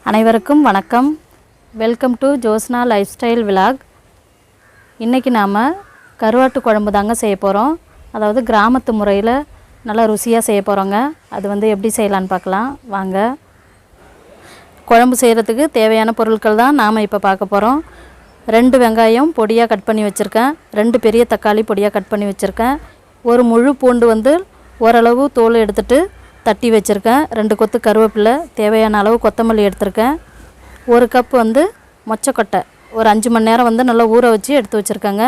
அனைவருக்கும் வணக்கம். Welcome to Joshna life style vlog. இன்றைக்கி நாம் கருவாட்டு குழம்பு தாங்க செய்ய போகிறோம். அதாவது கிராமத்து முறையில் நல்லா ருசியாக செய்ய போகிறோங்க. அது எப்படி செய்யலான்னு பார்க்கலாம் வாங்க. குழம்பு செய்கிறதுக்கு தேவையான பொருட்கள் தான் நாம் இப்போ பார்க்க போகிறோம். 2 வெங்காயம் பொடியாக கட் பண்ணி வச்சுருக்கேன். 2 பெரிய தக்காளி பொடியாக கட் பண்ணி வச்சுருக்கேன். ஒரு முழு பூண்டு ஓரளவு தோல் எடுத்துகிட்டு தட்டி வச்சுருக்கேன். 2 கொத்து கருவேப்பிலை, தேவையான அளவு கொத்தமல்லி எடுத்திருக்கேன். 1 கப் மொச்சக்கொட்டை ஒரு 5 மணி நேரம் நல்லா ஊற வச்சு எடுத்து வச்சுருக்கேங்க.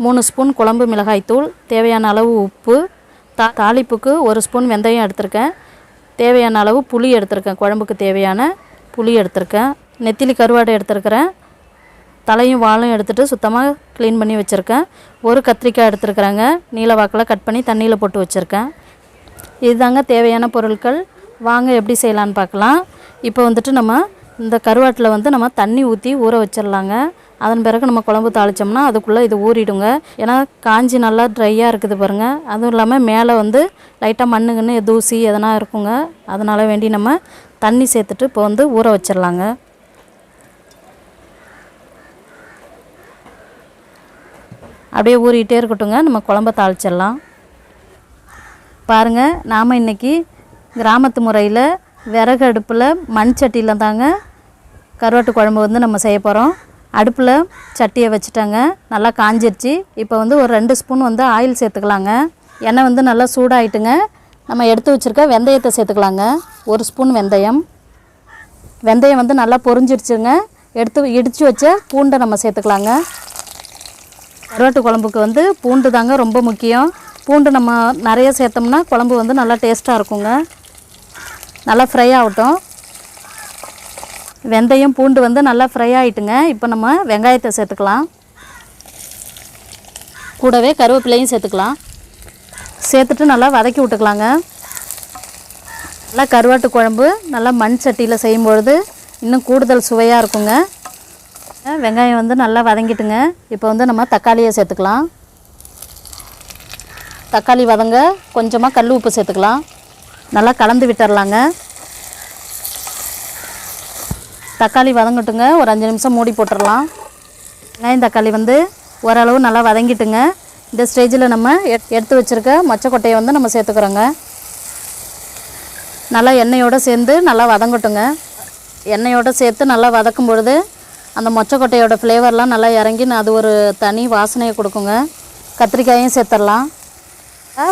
3 ஸ்பூன் குழம்பு மிளகாய்த்தூள், தேவையான அளவு உப்பு, தாளிப்புக்கு 1 ஸ்பூன் வெந்தயம் எடுத்திருக்கேன். தேவையான அளவு புளி எடுத்திருக்கேன். குழம்புக்கு தேவையான புளி எடுத்திருக்கேன். நெத்திலி கருவாடை எடுத்திருக்கிறேன். தலையும் வாலும் எடுத்துகிட்டு சுத்தமாக க்ளீன் பண்ணி வச்சுருக்கேன். 1 கத்திரிக்காய் எடுத்துருக்குறேங்க. நீல வாக்கில் கட் பண்ணி தண்ணியில் போட்டு வச்சுருக்கேன். இதுதாங்க தேவையான பொருட்கள். வாங்க எப்படி செய்யலான்னு பார்க்கலாம். இப்போ நம்ம இந்த கருவாட்டில் நம்ம தண்ணி ஊற்றி ஊற வச்சிடலாங்க. அதன் பிறகு நம்ம குழம்பு தாளித்தோம்னா அதுக்குள்ளே இது ஊறிடுங்க. ஏன்னா காஞ்சி நல்லா ட்ரையாக இருக்குது பாருங்கள். அதுவும் இல்லாமல் மேலே லைட்டாக மண்ணுங்கன்னு தூசி எதனா இருக்குங்க. அதனால் வேண்டி நம்ம தண்ணி சேர்த்துட்டு இப்போ ஊற வச்சிடலாங்க. அப்படியே ஊறிக்கிட்டே இருக்கட்டுங்க. நம்ம குழம்ப தாளிச்சிடலாம். பாருங்கள், நாம் இன்றைக்கி கிராமத்து முறையில் விறகு அடுப்பில் மண் சட்டியில் தாங்க கருவாட்டு குழம்பு நம்ம செய்ய போகிறோம். அடுப்பில் சட்டியை வச்சுட்டாங்க. நல்லா காஞ்சிருச்சு. இப்போ ஒரு 2 ஸ்பூன் ஆயில் சேர்த்துக்கலாங்க. எண்ணெய் நல்லா சூடாகிட்டுங்க. நம்ம எடுத்து வச்சுருக்க வெந்தயத்தை சேர்த்துக்கலாங்க. 1 ஸ்பூன் வெந்தயம். வெந்தயம் நல்லா பொரிஞ்சிருச்சுங்க. எடுத்து இடித்து வச்ச பூண்டை நம்ம சேர்த்துக்கலாங்க. கருவாட்டு குழம்புக்கு பூண்டு தாங்க ரொம்ப முக்கியம். பூண்டு நம்ம நிறைய சேர்த்தோம்னா குழம்பு நல்லா டேஸ்ட்டாக இருக்குங்க. நல்லா ஃப்ரை ஆகட்டும். வெந்தயம் பூண்டு நல்லா ஃப்ரை ஆகிட்டுங்க. இப்போ நம்ம வெங்காயத்தை சேர்த்துக்கலாம். கூடவே கருவேப்பிலையும் சேர்த்துக்கலாம். சேர்த்துட்டு நல்லா வதக்கி விட்டுக்கலாங்க. நல்லா கருவாட்டு குழம்பு நல்லா மண் சட்டியில் செய்யும்பொழுது இன்னும் கூடுதல் சுவையாக இருக்குங்க. வெங்காயம் நல்லா வதங்கிட்டுங்க. இப்போ நம்ம தக்காளியை சேர்த்துக்கலாம். தக்காளி வதங்க கொஞ்சமாக கல் உப்பு சேர்த்துக்கலாம். நல்லா கலந்து விட்டுறலாங்க. தக்காளி வதங்கட்டுங்க. ஒரு 5 நிமிஷம் மூடி போட்டுடலாம். வெங்காயம் தக்காளி ஓரளவு நல்லா வதங்கிட்டுங்க. இந்த ஸ்டேஜில் நம்ம எடுத்து வச்சுருக்க மொச்சக்கொட்டையை நம்ம சேர்த்துக்கிறோங்க. நல்லா எண்ணெயோடு சேர்ந்து நல்லா வதங்கட்டுங்க. எண்ணெயோடு சேர்த்து நல்லா வதக்கும் பொழுது அந்த மொச்சக்கொட்டையோட ஃப்ளேவர்லாம் நல்லா இறங்கி அது ஒரு தனி வாசனையை கொடுக்குங்க. கத்திரிக்காயும் சேர்த்துடலாம்.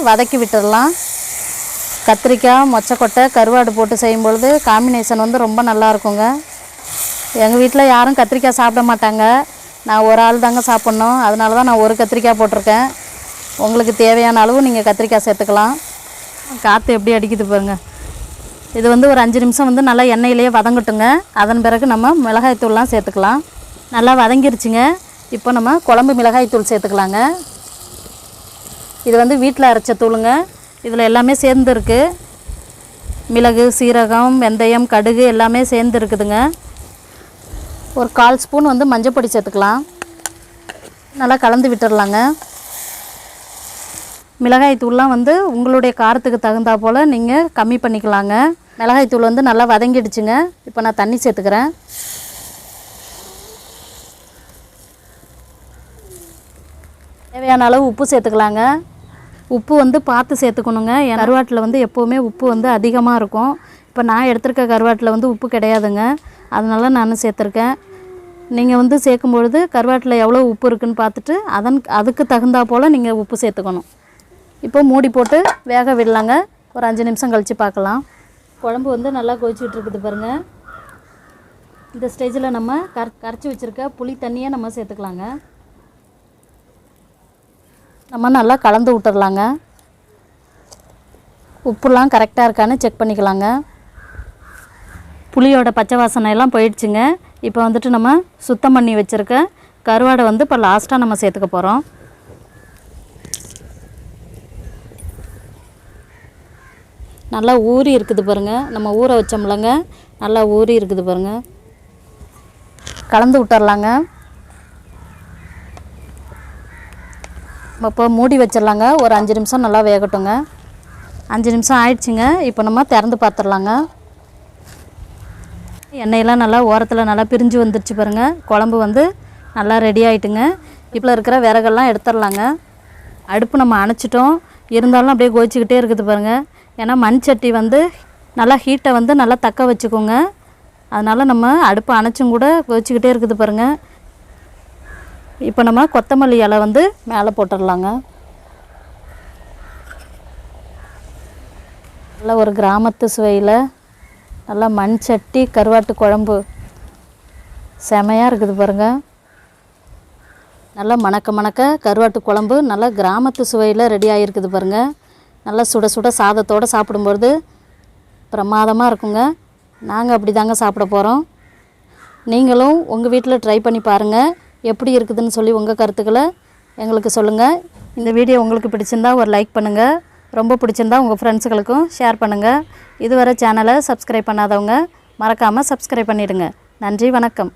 வதக்கி விட்டுடலாம். கத்திரிக்காய், மொச்சக்கொட்டை, கருவாடு போட்டு செய்யும்பொழுது காம்பினேஷன் ரொம்ப நல்லா இருக்குங்க. எங்கள் வீட்டில் யாரும் கத்திரிக்காய் சாப்பிட மாட்டாங்க. நான் ஒரு ஆள் தாங்க சாப்பிட்ணும். அதனால தான் நான் 1 கத்திரிக்காய் போட்டிருக்கேன். உங்களுக்கு தேவையான அளவு நீங்கள் கத்திரிக்காய் சேர்த்துக்கலாம். காற்று எப்படி அடிக்குது பாருங்கள். இது ஒரு 5 நிமிஷம் நல்லா எண்ணெயிலேயே வதங்கட்டுங்க. அதன் பிறகு நம்ம மிளகாய்த்தூள்லாம் சேர்த்துக்கலாம். நல்லா வதங்கிருச்சுங்க. இப்போ நம்ம குழம்பு மிளகாய்த்தூள் சேர்த்துக்கலாங்க. இது வீட்டில் அரைச்ச தூளுங்க. இதில் எல்லாமே சேர்ந்து இருக்குது. மிளகு, சீரகம், வெந்தயம், கடுகு எல்லாமே சேர்ந்து இருக்குதுங்க. ஒரு 1/4 ஸ்பூன் மஞ்சள் பொடி சேர்த்துக்கலாம். நல்லா கலந்து விட்டுடலாங்க. மிளகாய்த்தூள்லாம் உங்களுடைய காரத்துக்கு தகுந்தா போல் நீங்கள் கம்மி பண்ணிக்கலாங்க. மிளகாய்த்தூள் நல்லா வதங்கிடுச்சுங்க. இப்போ நான் தண்ணி சேர்த்துக்கிறேன். தேவையான அளவு உப்பு சேர்த்துக்கலாங்க. உப்பு பார்த்து சேர்த்துக்கணுங்க. என் கருவாட்டில் எப்போவுமே உப்பு அதிகமாக இருக்கும். இப்போ நான் எடுத்துருக்க கருவாட்டில் உப்பு கிடையாதுங்க. அதனால நான் சேர்த்துருக்கேன். நீங்கள் சேர்க்கும்பொழுது கருவாட்டில் எவ்வளோ உப்பு இருக்குதுன்னு பார்த்துட்டு அதுக்கு தகுந்தா போல் நீங்கள் உப்பு சேர்த்துக்கணும். இப்போ மூடி போட்டு வேக விடலாங்க. ஒரு 5 நிமிஷம் கழித்து பார்க்கலாம். குழம்பு நல்லா கொதிச்சுட்டு இருக்குது பாருங்கள். இந்த ஸ்டேஜில் நம்ம கரைச்சி வச்சுருக்க புளி தண்ணியை நம்ம சேர்த்துக்கலாங்க. நம்ம நல்லா கலந்து விட்டுறலாங்க. உப்புலாம் கரெக்டாக இருக்கான்னு செக் பண்ணிக்கலாங்க. புளியோட பச்சை வாசனை எல்லாம் போயிடுச்சுங்க. இப்போ நம்ம சுத்தம் பண்ணி வச்சுருக்க கருவாடை இப்போ லாஸ்ட்டாக நம்ம சேர்த்துக்க போகிறோம். நல்லா ஊறி இருக்குது பாருங்கள். நம்ம ஊற வச்சோம்லங்க, நல்லா ஊறி இருக்குது பாருங்கள். கலந்து விட்டுறலாங்க. இப்போ மூடி வச்சிடலாங்க. ஒரு 5 நிமிஷம் நல்லா வேகட்டுங்க. 5 நிமிஷம் ஆயிடுச்சுங்க. இப்போ நம்ம திறந்து பார்த்துடலாங்க. எண்ணெயெல்லாம் நல்லா ஓரத்தில் நல்லா பிரிஞ்சு வந்துடுச்சு பாருங்கள். குழம்பு வந்து நல்லா ரெடி ஆகிட்டுங்க. இப்போ இருக்கிற விறகெல்லாம் எடுத்துடலாங்க. அடுப்பு நம்ம அணைச்சிட்டோம், இருந்தாலும் அப்படியே கொதிச்சுக்கிட்டே இருக்குது பாருங்கள். ஏன்னா மண் சட்டி வந்து நல்லா ஹீட்டை வந்து நல்லா தக்க வச்சுக்கோங்க. அதனால் நம்ம அடுப்பு அணைச்சும் கூட கொதிச்சுக்கிட்டே இருக்குது பாருங்கள். இப்போ நம்ம கொத்தமல்லி இலை வந்து மேலே போட்டுடலாங்க. நல்லா ஒரு கிராமத்து சுவையில் நல்லா மண் சட்டி கருவாட்டு குழம்பு செமையாக இருக்குது பாருங்கள். நல்லா மணக்க மணக்க கருவாட்டு குழம்பு நல்லா கிராமத்து சுவையில் ரெடி ஆகிருக்குது பாருங்கள். நல்லா சுட சுட சாதத்தோடு சாப்பிடும்பொழுது பிரமாதமாக இருக்குங்க. நாங்கள் அப்படி தாங்க சாப்பிட போகிறோம். நீங்களும் உங்கள் வீட்டில் ட்ரை பண்ணி பாருங்கள். எப்படி இருக்குதுன்னு சொல்லி உங்கள் கருத்துக்களை எங்களுக்கு சொல்லுங்கள். இந்த வீடியோ உங்களுக்கு பிடிச்சிருந்தா ஒரு லைக் பண்ணுங்கள். ரொம்ப பிடிச்சிருந்தா உங்கள் ஃப்ரெண்ட்ஸுகளுக்கும் ஷேர் பண்ணுங்கள். இதுவரை சேனலை சப்ஸ்கிரைப் பண்ணாதவங்க மறக்காமல் சப்ஸ்கிரைப் பண்ணிடுங்க. நன்றி, வணக்கம்.